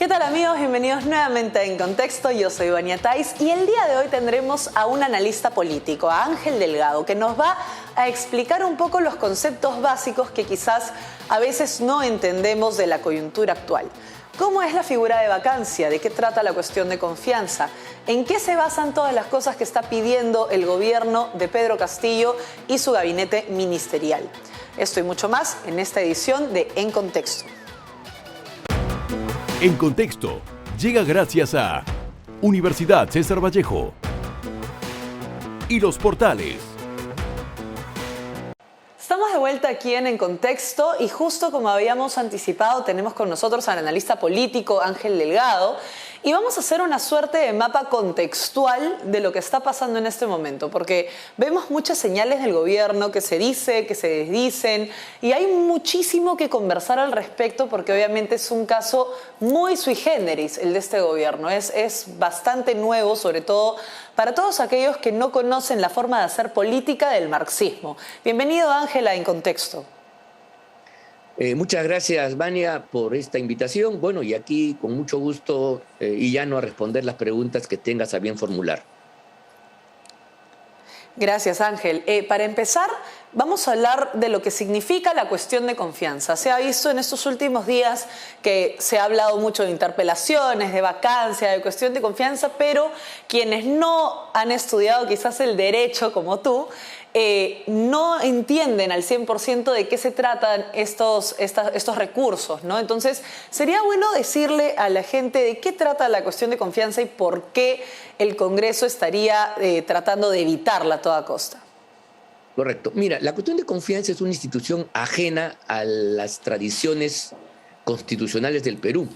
¿Qué tal, amigos? Bienvenidos nuevamente a En Contexto. Yo soy Vania Tais y el día de hoy tendremos a un analista político, a Ángel Delgado, que nos va a explicar un poco los conceptos básicos que quizás a veces no entendemos de la coyuntura actual. ¿Cómo es la figura de vacancia? ¿De qué trata la cuestión de confianza? ¿En qué se basan todas las cosas que está pidiendo el gobierno de Pedro Castillo y su gabinete ministerial? Esto y mucho más en esta edición de En Contexto. En Contexto llega gracias a Universidad César Vallejo y Los Portales. Estamos de vuelta aquí en Contexto y justo como habíamos anticipado tenemos con nosotros al analista político Ángel Delgado y vamos a hacer una suerte de mapa contextual de lo que está pasando en este momento, porque vemos muchas señales del gobierno que se dice, que se desdicen y hay muchísimo que conversar al respecto porque obviamente es un caso muy sui generis el de este gobierno, es bastante nuevo, sobre todo para todos aquellos que no conocen la forma de hacer política del marxismo. Bienvenido, Ángela, En Contexto. Muchas gracias, Vania, por esta invitación. Bueno, y aquí con mucho gusto y llano a responder las preguntas que tengas a bien formular. Gracias, Ángel. Para empezar, vamos a hablar de lo que significa la cuestión de confianza. Se ha visto en estos últimos días que se ha hablado mucho de interpelaciones, de vacancia, de cuestión de confianza, pero quienes no han estudiado quizás el derecho como tú, no entienden al 100% de qué se tratan estos recursos, ¿no? Entonces, sería bueno decirle a la gente de qué trata la cuestión de confianza y por qué el Congreso estaría tratando de evitarla a toda costa. Correcto. Mira, la cuestión de confianza es una institución ajena a las tradiciones constitucionales del Perú.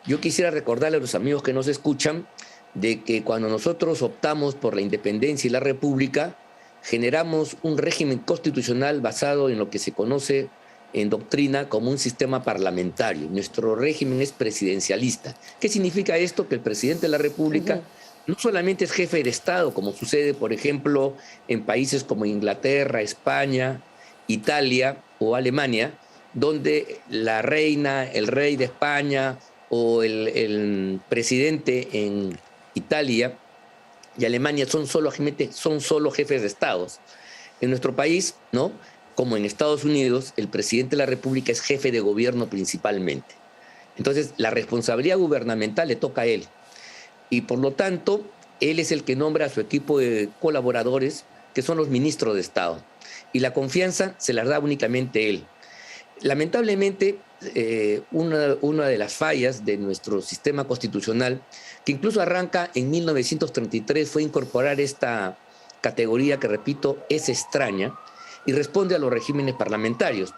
Yo quisiera recordarle a los amigos que nos escuchan de que cuando nosotros optamos por la independencia y la república, generamos un régimen constitucional basado en lo que se conoce en doctrina como un sistema parlamentario. Nuestro régimen es presidencialista. ¿Qué significa esto? Que el presidente de la República no solamente es jefe de Estado, como sucede, por ejemplo, en países como Inglaterra, España, Italia o Alemania, donde la reina, el rey de España o el presidente en Italia y Alemania son solo jefes de Estados. En nuestro país, ¿no?, como en Estados Unidos, el presidente de la República es jefe de gobierno principalmente. Entonces, la responsabilidad gubernamental le toca a él. Y por lo tanto, él es el que nombra a su equipo de colaboradores, que son los ministros de Estado. Y la confianza se la da únicamente él. Lamentablemente, una de las fallas de nuestro sistema constitucional, que incluso arranca en 1933, fue incorporar esta categoría que, repito, es extraña y responde a los regímenes parlamentarios.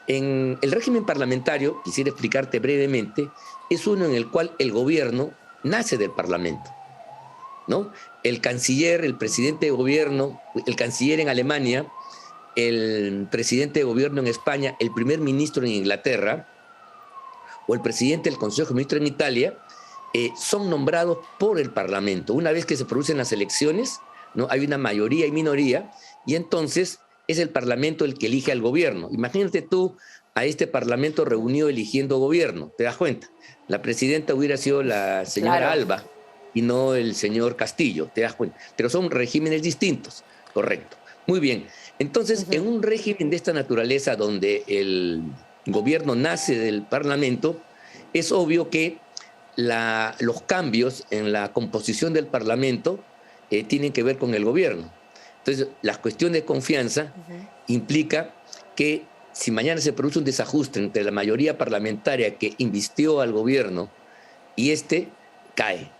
En el régimen parlamentario, quisiera explicarte brevemente, es uno en el cual el gobierno nace del Parlamento, ¿no? El canciller, el presidente de gobierno, el canciller en Alemania, el presidente de gobierno en España, el primer ministro en Inglaterra o el presidente del Consejo de Ministros en Italia, son nombrados por el Parlamento. Una vez que se producen las elecciones, ¿no?, hay una mayoría y minoría, y entonces es el Parlamento el que elige al gobierno. Imagínate tú a este Parlamento reunido eligiendo gobierno, ¿te das cuenta? La presidenta hubiera sido la señora Alba y no el señor Castillo, ¿te das cuenta? Pero son regímenes distintos, correcto. Muy bien. Entonces, en un régimen de esta naturaleza donde el gobierno nace del Parlamento, es obvio que los cambios en la composición del Parlamento tienen que ver con el gobierno. Entonces, la cuestión de confianza implica que si mañana se produce un desajuste entre la mayoría parlamentaria que invistió al gobierno y cae.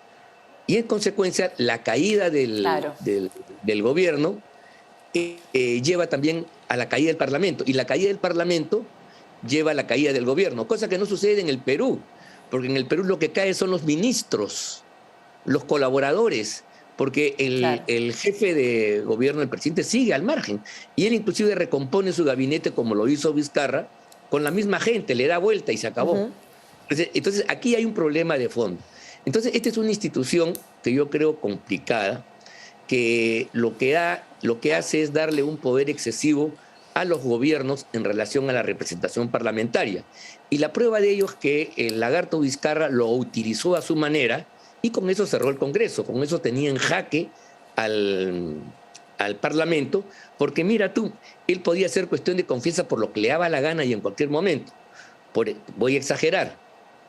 Y en consecuencia, la caída del gobierno lleva también a la caída del Parlamento. Y la caída del Parlamento lleva a la caída del gobierno, cosa que no sucede en el Perú, porque en el Perú lo que cae son los ministros, los colaboradores, porque el jefe de gobierno, el presidente, sigue al margen. Y él inclusive recompone su gabinete, como lo hizo Vizcarra, con la misma gente, le da vuelta y se acabó. Entonces, aquí hay un problema de fondo. Entonces, esta es una institución que yo creo complicada, que lo que hace es darle un poder excesivo a los gobiernos en relación a la representación parlamentaria. Y la prueba de ello es que el lagarto Vizcarra lo utilizó a su manera y con eso cerró el Congreso, con eso tenía en jaque al Parlamento, porque mira tú, él podía hacer cuestión de confianza por lo que le daba la gana y en cualquier momento. Voy a exagerar,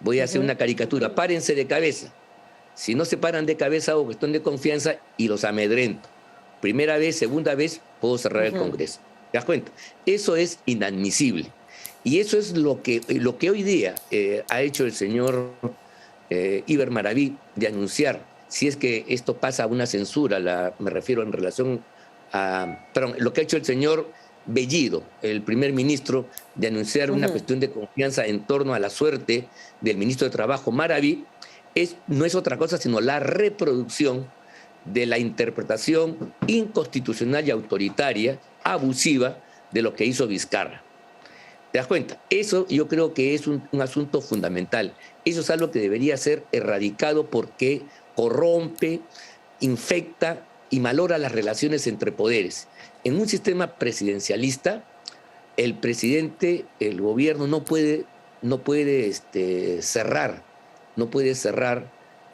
voy a hacer una caricatura, párense de cabeza. Si no se paran de cabeza hago cuestión de confianza y los amedrento. Primera vez, segunda vez, puedo cerrar el Congreso. ¿Te das cuenta? Eso es inadmisible. Y eso es lo que hoy día ha hecho el señor Iber Maraví de anunciar, si es que esto pasa a una censura, me refiero en relación a... Perdón, lo que ha hecho el señor Bellido, el primer ministro, de anunciar una cuestión de confianza en torno a la suerte del ministro de Trabajo Maraví, no es otra cosa sino la reproducción de la interpretación inconstitucional y autoritaria, abusiva, de lo que hizo Vizcarra. ¿Te das cuenta? Eso yo creo que es un asunto fundamental. Eso es algo que debería ser erradicado porque corrompe, infecta y malora las relaciones entre poderes. En un sistema presidencialista, el presidente, el gobierno no puede cerrar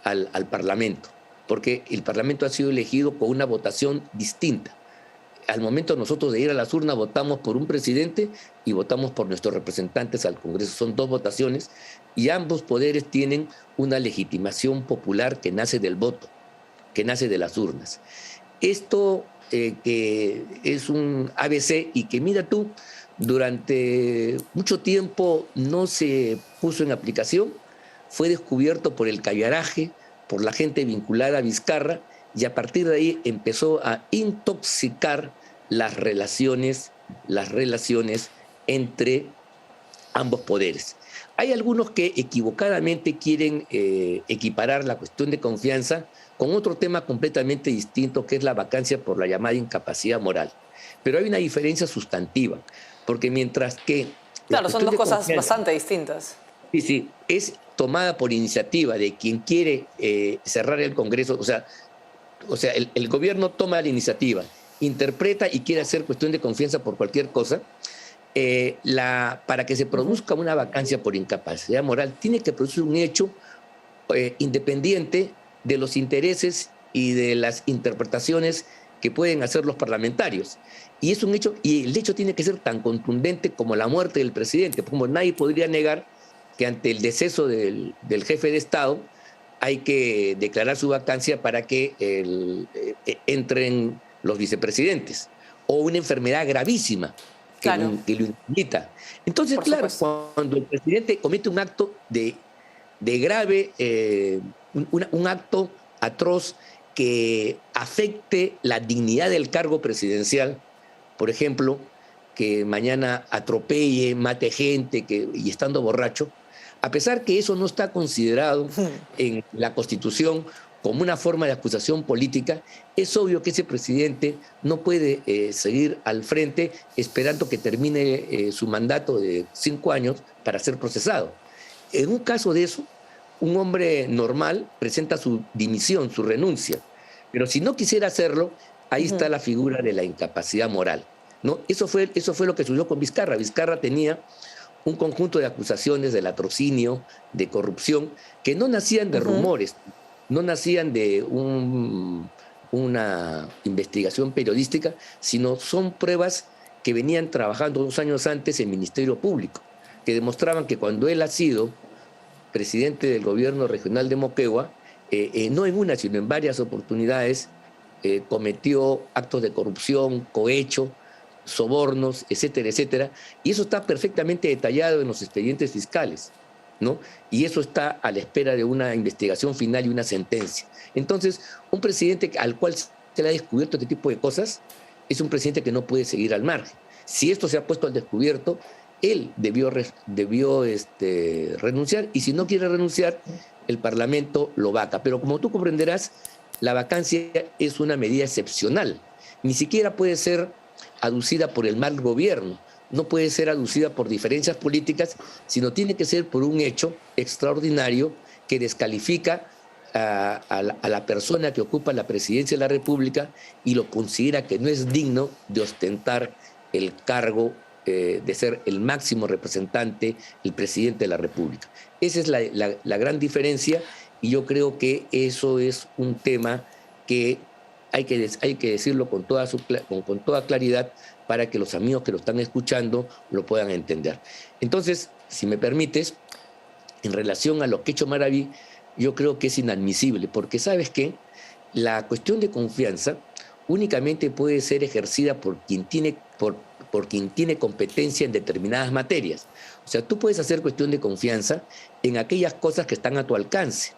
al Parlamento, porque el Parlamento ha sido elegido con una votación distinta. Al momento nosotros de ir a las urnas votamos por un presidente y votamos por nuestros representantes al Congreso. Son dos votaciones y ambos poderes tienen una legitimación popular que nace del voto, que nace de las urnas. Esto que es un ABC y que mira tú, durante mucho tiempo no se puso en aplicación, fue descubierto por el callaraje, por la gente vinculada a Vizcarra, y a partir de ahí empezó a intoxicar las relaciones entre ambos poderes. Hay algunos que equivocadamente quieren equiparar la cuestión de confianza con otro tema completamente distinto, que es la vacancia por la llamada incapacidad moral. Pero hay una diferencia sustantiva, porque mientras que... Claro, son dos cosas bastante distintas. Sí, es tomada por iniciativa de quien quiere cerrar el Congreso, o sea, el gobierno toma la iniciativa, interpreta y quiere hacer cuestión de confianza por cualquier cosa. Para que se produzca una vacancia por incapacidad moral, tiene que producir un hecho independiente de los intereses y de las interpretaciones que pueden hacer los parlamentarios. Y es un hecho, y el hecho tiene que ser tan contundente como la muerte del presidente, como nadie podría negar que ante el deceso del jefe de Estado hay que declarar su vacancia para que entren los vicepresidentes, o una enfermedad gravísima que lo implica. Entonces, claro, cuando el presidente comete un acto de grave, un acto atroz que afecte la dignidad del cargo presidencial, por ejemplo, que mañana atropelle, mate gente y estando borracho, a pesar que eso no está considerado en la Constitución como una forma de acusación política, es obvio que ese presidente no puede seguir al frente esperando que termine su mandato de 5 años para ser procesado. En un caso de eso, un hombre normal presenta su dimisión, su renuncia, pero si no quisiera hacerlo, ahí está la figura de la incapacidad moral, ¿no? Eso fue lo que sucedió con Vizcarra. Vizcarra tenía un conjunto de acusaciones de latrocinio, de corrupción, que no nacían de rumores, no nacían de una investigación periodística, sino son pruebas que venían trabajando 2 años antes en el Ministerio Público, que demostraban que cuando él ha sido presidente del gobierno regional de Moquegua, no en una, sino en varias oportunidades, cometió actos de corrupción, cohecho, sobornos, etcétera, etcétera, y eso está perfectamente detallado en los expedientes fiscales, ¿no? Y eso está a la espera de una investigación final y una sentencia. Entonces, un presidente al cual se le ha descubierto este tipo de cosas es un presidente que no puede seguir al margen. Si esto se ha puesto al descubierto, él debió renunciar, y si no quiere renunciar, el Parlamento lo vaca. Pero como tú comprenderás, la vacancia es una medida excepcional. Ni siquiera puede ser aducida por el mal gobierno, no puede ser aducida por diferencias políticas, sino tiene que ser por un hecho extraordinario que descalifica a la persona que ocupa la presidencia de la República y lo considera que no es digno de ostentar el cargo de ser el máximo representante, el presidente de la República. Esa es la gran diferencia, y yo creo que eso es un tema que hay que decirlo con toda claridad para que los amigos que lo están escuchando lo puedan entender. Entonces, si me permites, en relación a lo que ha hecho Maraví, yo creo que es inadmisible, porque ¿sabes qué? La cuestión de confianza únicamente puede ser ejercida por quien tiene competencia en determinadas materias. O sea, tú puedes hacer cuestión de confianza en aquellas cosas que están a tu alcance,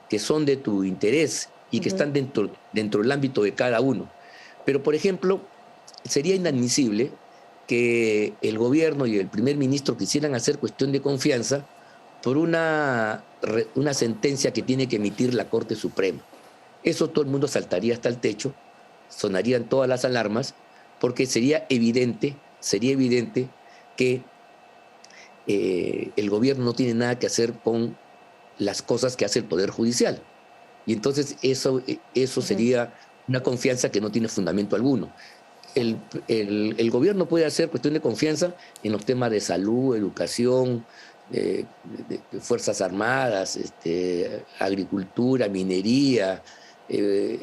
que son de tu interés y que están dentro del ámbito de cada uno. Pero, por ejemplo, sería inadmisible que el gobierno y el primer ministro quisieran hacer cuestión de confianza por una sentencia que tiene que emitir la Corte Suprema. Eso todo el mundo saltaría hasta el techo, sonarían todas las alarmas, porque sería evidente que el gobierno no tiene nada que hacer con las cosas que hace el Poder Judicial. Y entonces eso sería una confianza que no tiene fundamento alguno. El gobierno puede hacer cuestión de confianza en los temas de salud, educación, de Fuerzas Armadas, agricultura, minería,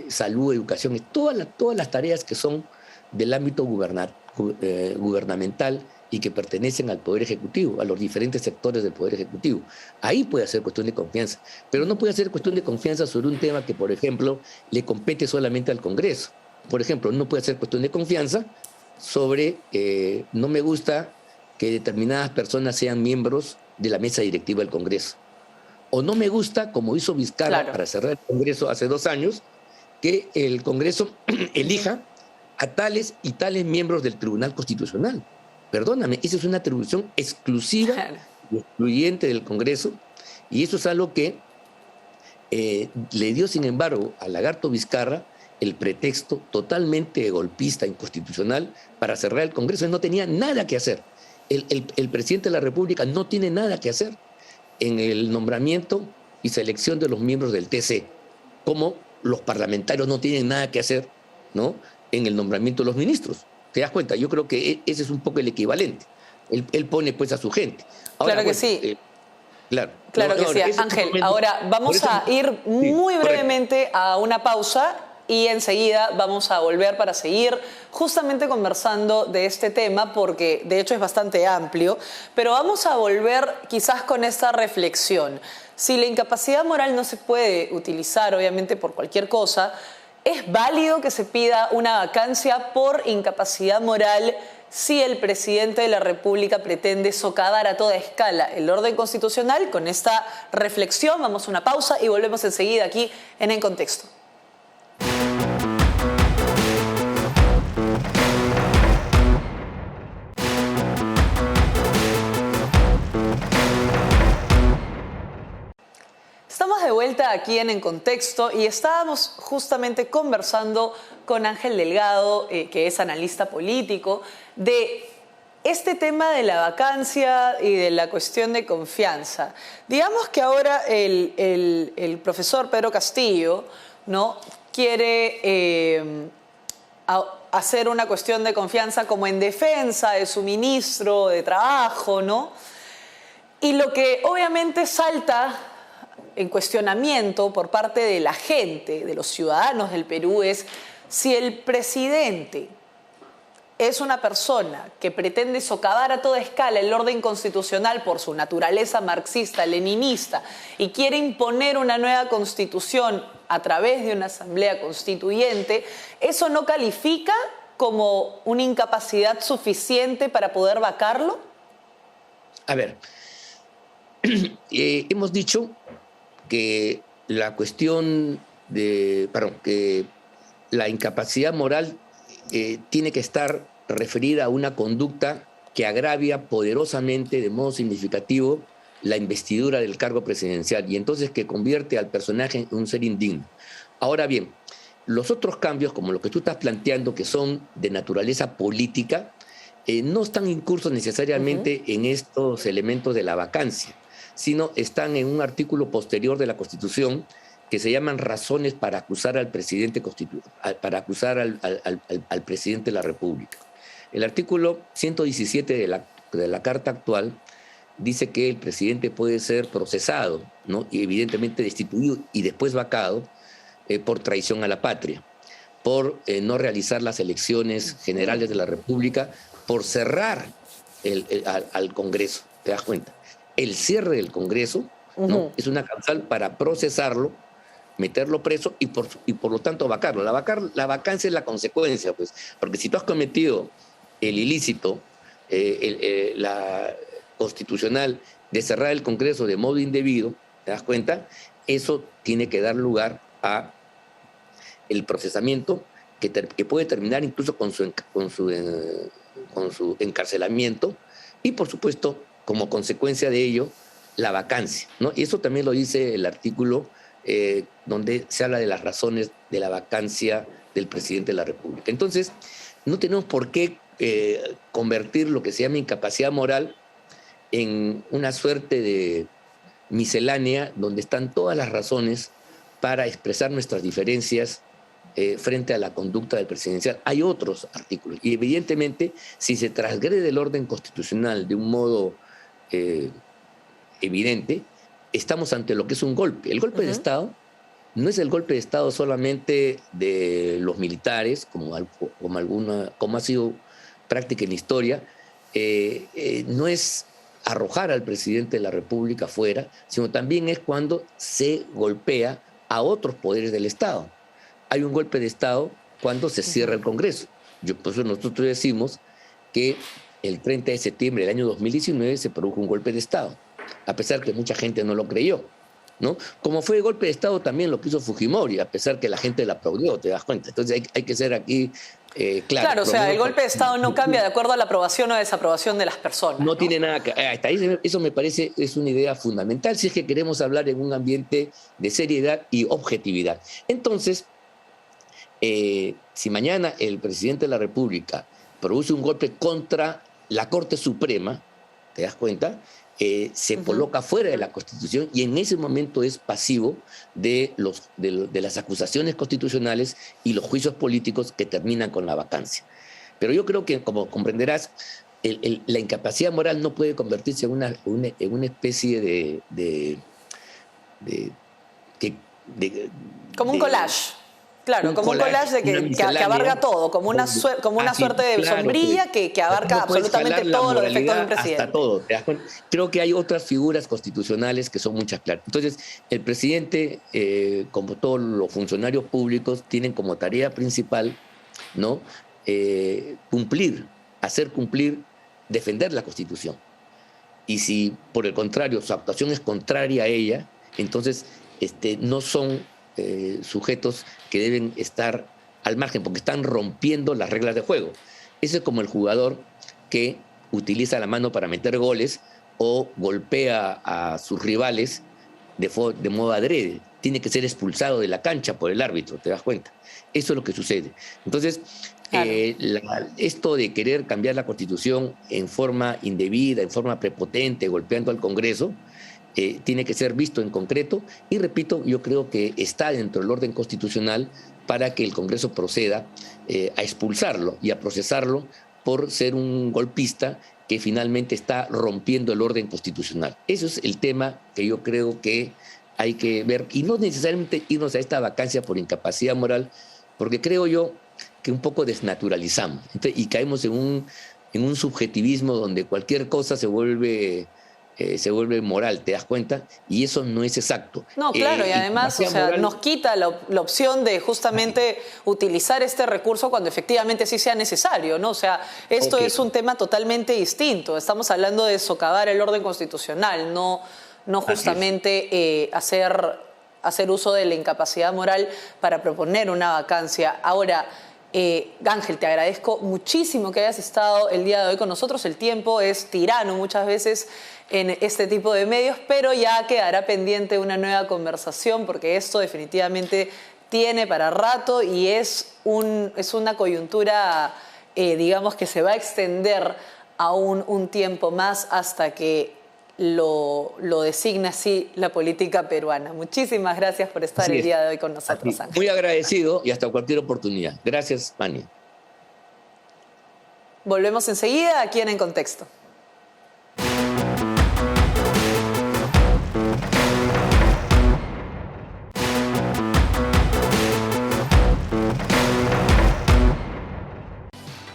salud, educación, todas las tareas que son del ámbito gubernamental y que pertenecen al Poder Ejecutivo, a los diferentes sectores del Poder Ejecutivo. Ahí puede hacer cuestión de confianza, pero no puede hacer cuestión de confianza sobre un tema que, por ejemplo, le compete solamente al Congreso. Por ejemplo, no puede hacer cuestión de confianza sobre no me gusta que determinadas personas sean miembros de la mesa directiva del Congreso. O no me gusta, como hizo Vizcarra para cerrar el Congreso hace 2 años, que el Congreso elija a tales y tales miembros del Tribunal Constitucional. Perdóname, esa es una atribución exclusiva y excluyente del Congreso, y eso es algo que le dio, sin embargo, a Lagarto Vizcarra el pretexto totalmente golpista, inconstitucional, para cerrar el Congreso. Él no tenía nada que hacer. El presidente de la República no tiene nada que hacer en el nombramiento y selección de los miembros del TC, como los parlamentarios no tienen nada que hacer, ¿no?, en el nombramiento de los ministros. ¿Te das cuenta? Yo creo que ese es un poco el equivalente. Él pone pues a su gente. Ahora, claro que sí. Claro que sí, Ángel. Ahora vamos a ir muy brevemente a una pausa y enseguida vamos a volver para seguir justamente conversando de este tema, porque de hecho es bastante amplio, pero vamos a volver quizás con esta reflexión. Si la incapacidad moral no se puede utilizar, obviamente, por cualquier cosa, ¿es válido que se pida una vacancia por incapacidad moral si el presidente de la República pretende socavar a toda escala el orden constitucional? Con esta reflexión vamos a una pausa y volvemos enseguida aquí En Contexto. Estamos de vuelta aquí en Contexto y estábamos justamente conversando con Ángel Delgado, que es analista político, de este tema de la vacancia y de la cuestión de confianza. Digamos que ahora el profesor Pedro Castillo, ¿no?, quiere hacer una cuestión de confianza como en defensa de su ministro de Trabajo, ¿no? Y lo que obviamente salta en cuestionamiento por parte de la gente, de los ciudadanos del Perú, es si el presidente es una persona que pretende socavar a toda escala el orden constitucional por su naturaleza marxista-leninista y quiere imponer una nueva constitución a través de una asamblea constituyente, ¿eso no califica como una incapacidad suficiente para poder vacarlo? A ver, hemos dicho que la cuestión que la incapacidad moral tiene que estar referida a una conducta que agravia poderosamente, de modo significativo, la investidura del cargo presidencial, y entonces que convierte al personaje en un ser indigno. Ahora bien, los otros cambios, como lo que tú estás planteando, que son de naturaleza política, no están incursos necesariamente en estos elementos de la vacancia, sino están en un artículo posterior de la Constitución que se llaman razones para acusar al presidente al presidente de la República. El artículo 117 de la Carta actual dice que el presidente puede ser procesado, ¿no? Y evidentemente destituido y después vacado por traición a la patria, por no realizar las elecciones generales de la República, por cerrar al Congreso, ¿te das cuenta? El cierre del Congreso, ¿no? Es una causal para procesarlo, meterlo preso y por lo tanto vacarlo. La vacancia es la consecuencia, pues, porque si tú has cometido el ilícito, la constitucional de cerrar el Congreso de modo indebido, ¿te das cuenta? Eso tiene que dar lugar a el procesamiento que puede terminar incluso con su encarcelamiento y, por supuesto, como consecuencia de ello, la vacancia, ¿no? Y eso también lo dice el artículo donde se habla de las razones de la vacancia del presidente de la República. Entonces, no tenemos por qué convertir lo que se llama incapacidad moral en una suerte de miscelánea donde están todas las razones para expresar nuestras diferencias frente a la conducta del presidencial. Hay otros artículos y evidentemente si se transgrede el orden constitucional de un modo evidente, estamos ante lo que es un golpe. El golpe de Estado no es el golpe de Estado solamente de los militares, como ha sido práctica en la historia, no es arrojar al presidente de la República fuera, sino también es cuando se golpea a otros poderes del Estado. Hay un golpe de Estado cuando se cierra el Congreso. Por eso nosotros decimos que el 30 de septiembre del año 2019 se produjo un golpe de Estado, a pesar que mucha gente no lo creyó, ¿no? Como fue el golpe de Estado también lo que hizo Fujimori, a pesar que la gente la aplaudió, ¿te das cuenta? Entonces hay que ser aquí claro. Claro, o sea, el golpe de Estado no cambia de acuerdo a la aprobación o desaprobación de las personas. No tiene nada que... Hasta ahí, eso me parece es una idea fundamental si es que queremos hablar en un ambiente de seriedad y objetividad. Entonces, si mañana el presidente de la República produce un golpe contra la Corte Suprema, ¿te das cuenta? Se coloca fuera de la Constitución y en ese momento es pasivo de las acusaciones constitucionales y los juicios políticos que terminan con la vacancia. Pero yo creo que, como comprenderás, la incapacidad moral no puede convertirse en una especie de como un collage. Claro, como un collage que abarca todo, como una suerte de sombrilla que abarca no absolutamente todos los defectos de un presidente. Hasta todo. Creo que hay otras figuras constitucionales que son muchas claras. Entonces, el presidente, como todos los funcionarios públicos, tienen como tarea principal, ¿no? Hacer cumplir, defender la Constitución. Y si, por el contrario, su actuación es contraria a ella, entonces no son sujetos que deben estar al margen porque están rompiendo las reglas de juego. Ese es como el jugador que utiliza la mano para meter goles o golpea a sus rivales de modo adrede. Tiene que ser expulsado de la cancha por el árbitro, ¿te das cuenta? Eso es lo que sucede. Entonces, claro. Esto de querer cambiar la Constitución en forma indebida, en forma prepotente, golpeando al Congreso, tiene que ser visto en concreto y, repito, yo creo que está dentro del orden constitucional para que el Congreso proceda a expulsarlo y a procesarlo por ser un golpista que finalmente está rompiendo el orden constitucional. Eso es el tema que yo creo que hay que ver y no necesariamente irnos a esta vacancia por incapacidad moral, porque creo yo que un poco desnaturalizamos y caemos en un subjetivismo donde cualquier cosa se vuelve moral, ¿te das cuenta? Y eso no es exacto. No, claro, y además nos quita la opción de justamente utilizar este recurso cuando efectivamente sí sea necesario, ¿no? O sea, esto es un tema totalmente distinto. Estamos hablando de socavar el orden constitucional, no justamente hacer uso de la incapacidad moral para proponer una vacancia. Ahora, Ángel, te agradezco muchísimo que hayas estado el día de hoy con nosotros. El tiempo es tirano muchas veces en este tipo de medios, pero ya quedará pendiente una nueva conversación porque esto definitivamente tiene para rato y es una coyuntura, digamos, que se va a extender aún un tiempo más hasta que lo designa así la política peruana. Muchísimas gracias por estar el día de hoy con nosotros, Ángel. Muy agradecido y hasta cualquier oportunidad. Gracias, Pani. Volvemos enseguida aquí En Contexto.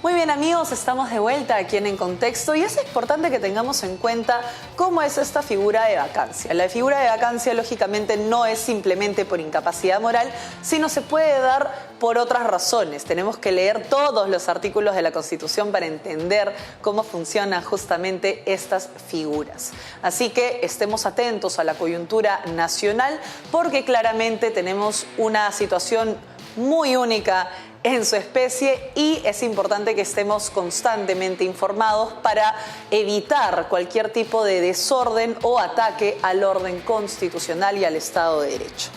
Muy bien amigos, estamos de vuelta aquí En Contexto y es importante que tengamos en cuenta cómo es esta figura de vacancia. La figura de vacancia lógicamente no es simplemente por incapacidad moral, sino se puede dar por otras razones. Tenemos que leer todos los artículos de la Constitución para entender cómo funcionan justamente estas figuras. Así que estemos atentos a la coyuntura nacional porque claramente tenemos una situación muy única en su especie y es importante que estemos constantemente informados para evitar cualquier tipo de desorden o ataque al orden constitucional y al Estado de Derecho.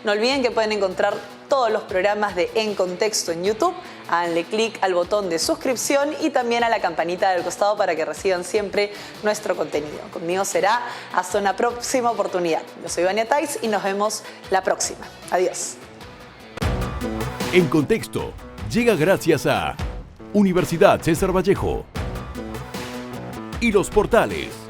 No olviden que pueden encontrar todos los programas de En Contexto en YouTube. Háganle clic al botón de suscripción y también a la campanita del costado para que reciban siempre nuestro contenido. Conmigo será hasta una próxima oportunidad. Yo soy Vania Tais y nos vemos la próxima. Adiós. En Contexto llega gracias a Universidad César Vallejo y Los Portales.